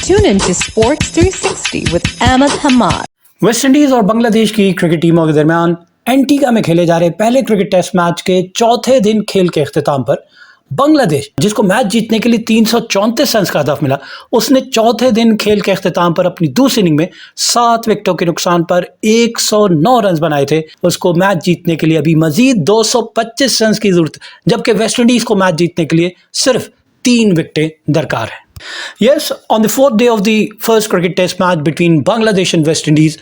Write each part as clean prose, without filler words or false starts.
Tune in to Sports 360 with Ahmed Hamad. West Indies और बांग्लादेश की cricket टीमों के दरमियान एंटीगा में खेले जा रहे पहले क्रिकेट टेस्ट मैच के चौथे दिन खेल के अख्ताम पर बांग्लादेश, जिसको मैच जीतने के लिए 334 रन का हदफ मिला, उसने चौथे दिन खेल के अख्ताम पर अपनी दूसरी इनिंग में 7 विकेटों के नुकसान पर 109 रन बनाए थे। उसको मैच जीतने के लिए अभी मजीद 225 रन की जरूरत, जबकि वेस्ट इंडीज को मैच जीतने के लिए सिर्फ 3 विकेटें दरकार है। Yes, on the fourth day of the first cricket test match between Bangladesh and West Indies,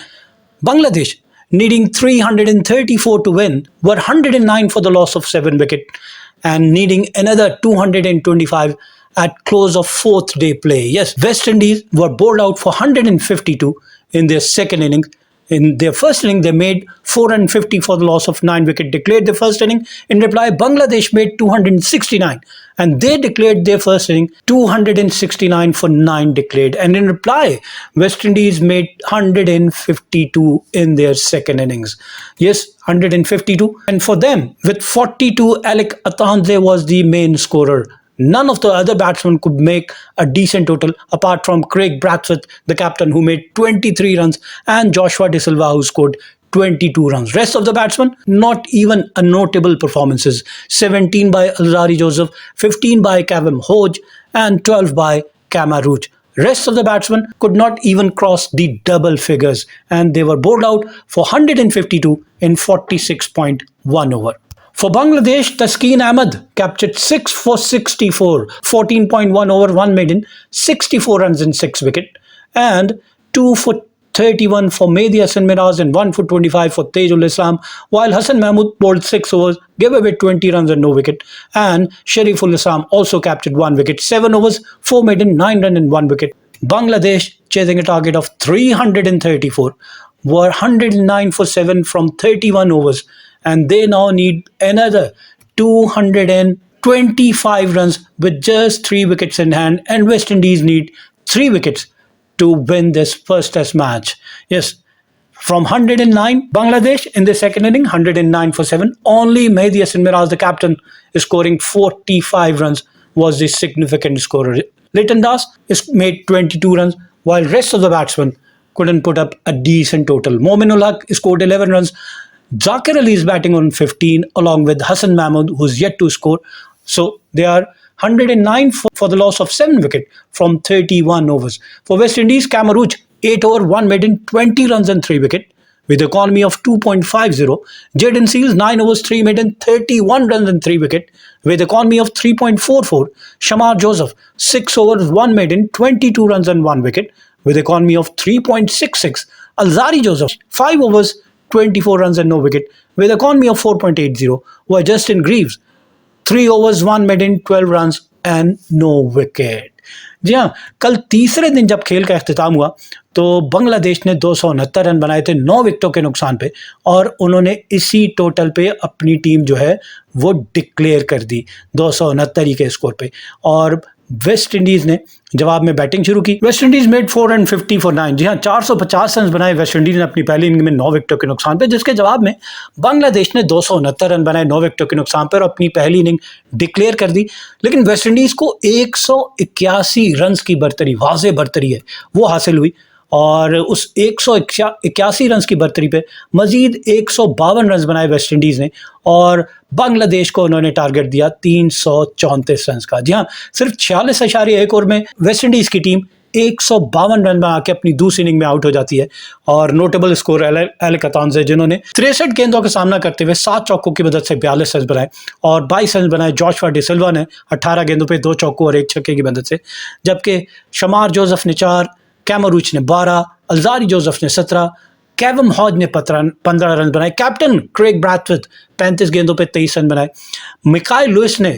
Bangladesh, needing 334 to win, were 109 for the loss of 7 wickets and needing another 225 at close of fourth day play. Yes, West Indies were bowled out for 152 in their second innings. In their first inning, they made 450 for the loss of 9 wickets, declared the first inning. In reply, Bangladesh made 269 and they declared their first inning 269 for 9 declared. And in reply, West Indies made 152 in their second innings. Yes, 152. And for them, with 42, Alec Atanze was the main scorer. None of the other batsmen could make a decent total apart from Craig Brathwaite, the captain, who made 23 runs, and Joshua De Silva, who scored 22 runs. Rest of the batsmen, not even a notable performances. 17 by Alzarri Joseph, 15 by Kevin Hodge, and 12 by Kama Roach. Rest of the batsmen could not even cross the double figures, and they were bowled out for 152 in 46.1 over. For Bangladesh, Taskeen Ahmed captured 6 for 64, 14.1 over, 1 maiden, 64 runs and 6 wickets, and 2 for 31 for Mehdi Hasan Miraz and 1 for 25 for Tejul Islam, while Hassan Mahmood bowled 6 overs, gave away 20 runs and no wicket, and Shariful Islam also captured 1 wicket, 7 overs, 4 maiden, 9 runs and 1 wicket. Bangladesh, chasing a target of 334, were 109 for 7 from 31 overs, and they now need another 225 runs with just 3 wickets in hand, and West Indies need 3 wickets to win this first test match. Yes, from 109, Bangladesh in the second inning, 109 for 7. Only Mehdi Hasan Miraz, the captain, is scoring 45 runs, was the significant scorer. Leighton Das made 22 runs, while rest of the batsmen couldn't put up a decent total. Mominul Haq scored 11 runs. Zakir Ali is batting on 15 along with Hassan Mahmood, who's yet to score. So they are 109 for the loss of 7 wickets from 31 overs. For West Indies, Kama Roach, 8 over, 1 maiden, 20 runs and 3 wickets with an economy of 2.50. Jayden Seales, 9 overs, 3 maiden, 31 runs and 3 wickets with an economy of 3.44. Shamar Joseph, 6 overs, 1 maiden, 22 runs and 1 wicket with an economy of 3.66. Alzarri Joseph, 5 overs, 24 runs and no wicket with an economy of 4.80. While Justin Greaves, 3 overs, 1 maiden, 12 runs and no wicket. जी हाँ, कल तीसरे दिन जब खेल का अख्ताम हुआ तो बांग्लादेश ने 269 रन बनाए थे 9 विकेटों के नुकसान पे, और उन्होंने इसी टोटल पे अपनी टीम जो है वो डिक्लेयर कर दी 269 के स्कोर पे। और वेस्ट इंडीज ने जवाब में बैटिंग शुरू की। West Indies made 450 for 9। जी हाँ, 450 रन बनाए वेस्ट इंडीज ने अपनी पहली इनिंग में 9 विकेटों के नुकसान पे, जिसके जवाब में बांग्लादेश ने 269 रन बनाए 9 विकेटों के नुकसान पर अपनी पहली इनिंग डिक्लेयर कर दी। लेकिन वेस्ट इंडीज को 181 रन की बर्तरी, वाज़े बर्तरी है, वो हासिल हुई, और उस 181 रन की बर्तरी पे मजीद 152 रन बनाए वेस्ट इंडीज़ ने, और बांग्लादेश को उन्होंने टारगेट दिया 334 रन का। जी हाँ, सिर्फ 46.1 ओवर में वेस्ट इंडीज़ की टीम 152 रन बना के अपनी दूसरी इनिंग में आउट हो जाती है। और नोटेबल स्कोर एलेक अतांजे, जिन्होंने 63 गेंदों का सामना करते हुए 7 चौकों की मदद से 42 रन बनाए, और 22 रन बनाए जोशुआ डे सिल्वा ने 18 गेंदों पे 2 चौकों और 1 छक्के की मदद से, जबकि शमार जोसेफ ने 4, कैमा रूच ने 12, अल्जारी जोसेफ ने 17, केविन हॉज ने 15 रन बनाए, कैप्टन क्रेग ब्रैथवेट 35 गेंदों पे 23 रन बनाए, मिकाइल लुइस ने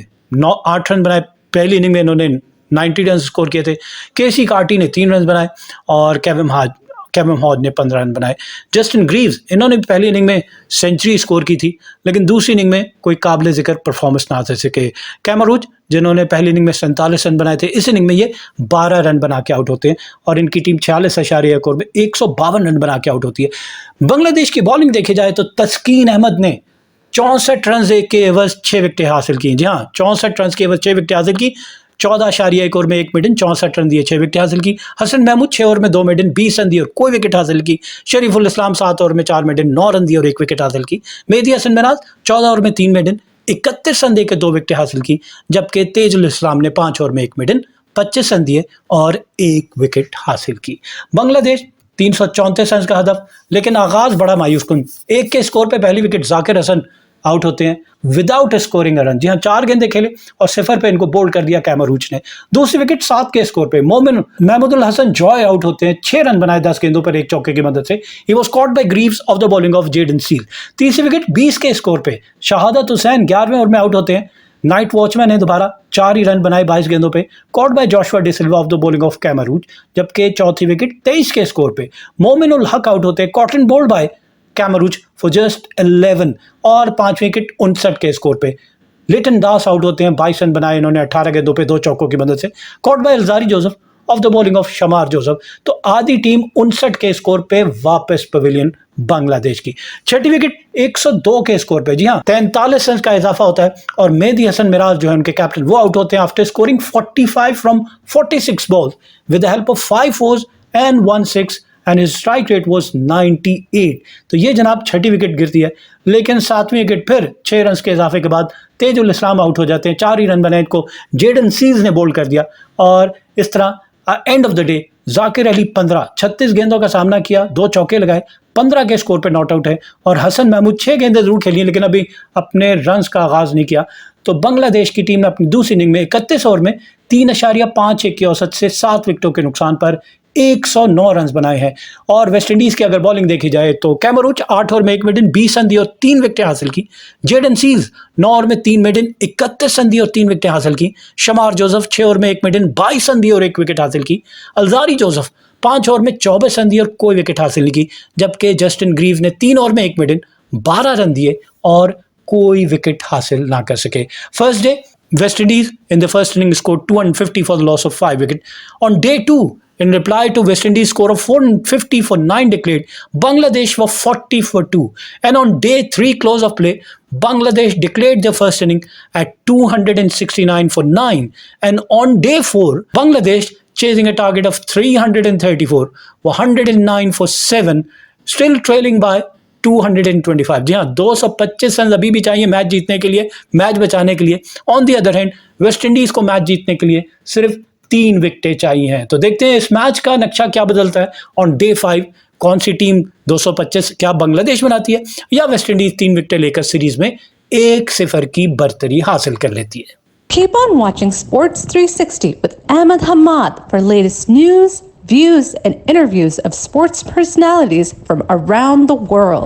8 रन बनाए, पहली इनिंग में इन्होंने 90 रन स्कोर किए थे, केसी कार्टी ने 3 रन बनाए, और केविन हॉज ने 15 रन बनाए। जस्टिन ग्रीव्स, इन्होंने पहली इनिंग में सेंचुरी स्कोर की थी, लेकिन दूसरी इनिंग में कोई काबिल जिक्र परफॉर्मेंस ना दे सके। कैमा रूच, जिन्होंने पहली इनिंग में 47 रन बनाए थे, इस इनिंग में ये 12 रन बना के आउट होते हैं, और इनकी टीम 46.1 ओवर में 152 रन बना के आउट होती है। बांग्लादेश की बॉलिंग देखी जाए तो तस्कीन अहमद ने 64 रन के एवज 6 विकेटें हासिल की। जी हाँ, 64 रन के एवज 6 विकेटें हासिल की, 14.1 ओवर में 1 मेडन 64 रन दिए, 6 विकेट हासिल की। हसन महमूद 6 ओवर में 2 मेडन 20 रन दिए और कोई विकेट हासिल की। शरीफुल इस्लाम 7 ओवर में 4 मेडन 9 रन दिए और 1 विकेट हासिल की। मेहदी हसन मिराज 14 ओवर में 3 मेडन 31 रन देकर 2 विकेट हासिल की, जबकि तेजुल इस्लाम ने 5 ओवर में 1 मेडन 25 रन दिए और 1 विकेट हासिल की। बांग्लादेश 334 रन का हदफ, लेकिन आगाज बड़ा मायूस कुन। 1 के स्कोर पे पहली विकेट जाकिर हसन आउट होते हैं विदाउट स्कोरिंग अ रन। जी हाँ, 4 गेंदें खेले और 0 पे इनको बोल्ड कर दिया कैमरूच ने। दूसरी विकेट 7 के स्कोर पे मोमिन महमूदुल हसन जॉय आउट होते हैं, 6 रन बनाए 10 गेंदों पर 1 चौके की मदद से। He was caught by Greaves of the bowling of Jayden Seales. तीसरी विकेट 20 के स्कोर पे शहादत हुसैन 11वें ओवर में आउट होते हैं। नाइट वॉचमैन ने दोबारा 4 ही रन बनाए 22 गेंदों पे, caught by Joshua Da Silva off the bowling of Kemar Roach. जबकि चौथी विकेट 23 के स्कोर पे मोमिनुल हक आउट होते हैं, caught and bowled by Kemar Roach for just 11 और 5 विकेट 59 के स्कोर पे लिटन दास आउट होते हैं। 22 रन बनाए इन्होंने 18 गेंदों पे 2 चौकों की मदद से, caught by Alzarri Joseph of the bowling of शमार Joseph. तो आधी टीम 59 के स्कोर पे वापस पवेलियन बांग्लादेश की। छठी विकेट 102 के स्कोर पे, जी हाँ, 43 रन का इजाफा होता है और मेहदी हसन मिराज जो है उनके कैप्टन वो आउट होते हैं after scoring 45 from 46 balls with the help of 5 force and 1 6 and his strike rate was 98। तो ये जनाब छठी विकेट गिरती है, लेकिन 7वीं विकेट फिर 6 रन के इजाफे के बाद तेजुल इस्लाम आउट हो जाते हैं। 4 ही रन बनाए, इनको जेडन सीज ने बोल्ड कर दिया और इस तरह end of the day Zakir Ali 15 36 गेंदों का सामना किया, 2 चौके लगाए, 15 के स्कोर पे नॉट आउट है और हसन महमूद 6 गेंदें जरूर खेली हैं लेकिन अभी अपने रन्स का आगाज नहीं किया। तो बांग्लादेश की टीम ने अपनी दूसरी इनिंग में 31 ओवर में 3.51 की औसत से 7 विकेटों के नुकसान पर 109 रन बनाए हैं। और वेस्टइंडीज की अगर बॉलिंग देखी जाए तो कैमरूच 8 ओवर में 1 मेडन 20 रन दिए और 3 विकेटें हासिल की। जेडन सीज 9 ओवर में 3 मेडन 31 रन दिए और 3 विकेटें हासिल की। शमार जोसेफ 6 ओवर में 1 मेडन 22 रन दिए और 1 विकेट हासिल की। अल्जारी जोसेफ 5 ओवर में 24 रन दिए और कोई विकेट हासिल नहीं की, जबकि जस्टिन ग्रीव ने 3 ओवर में 1 मेडन 12 रन दिए और कोई विकेट हासिल ना कर सके। First day West Indies in the first inning scored 250 for the loss of 5 wickets. On day 2, in reply to West Indies' score of 450 for 9 declared, Bangladesh were 40 for 2. And on day 3 close of play, Bangladesh declared their first inning at 269 for 9. And on day 4, Bangladesh, chasing a target of 334, were 109 for 7, still trailing by 225। जी हाँ, 225 run अभी भी चाहिए match जीतने के लिए, match बचाने के लिए। On the other hand West Indies को मैच जीतने के लिए सिर्फ 3 विकेटें चाहिए हैं। तो देखते हैं इस मैच का नक्शा क्या बदलता है। ऑन डे 5 कौन सी टीम 225 क्या बांग्लादेश बनाती है या वेस्ट इंडीज 3 विकेटें लेकर सीरीज में 1-0 की बर्तरी हासिल कर लेती है। Keep on watching Sports 360 with Ahmed Hamad for latest news, views, and interviews of sports personalities from around the world.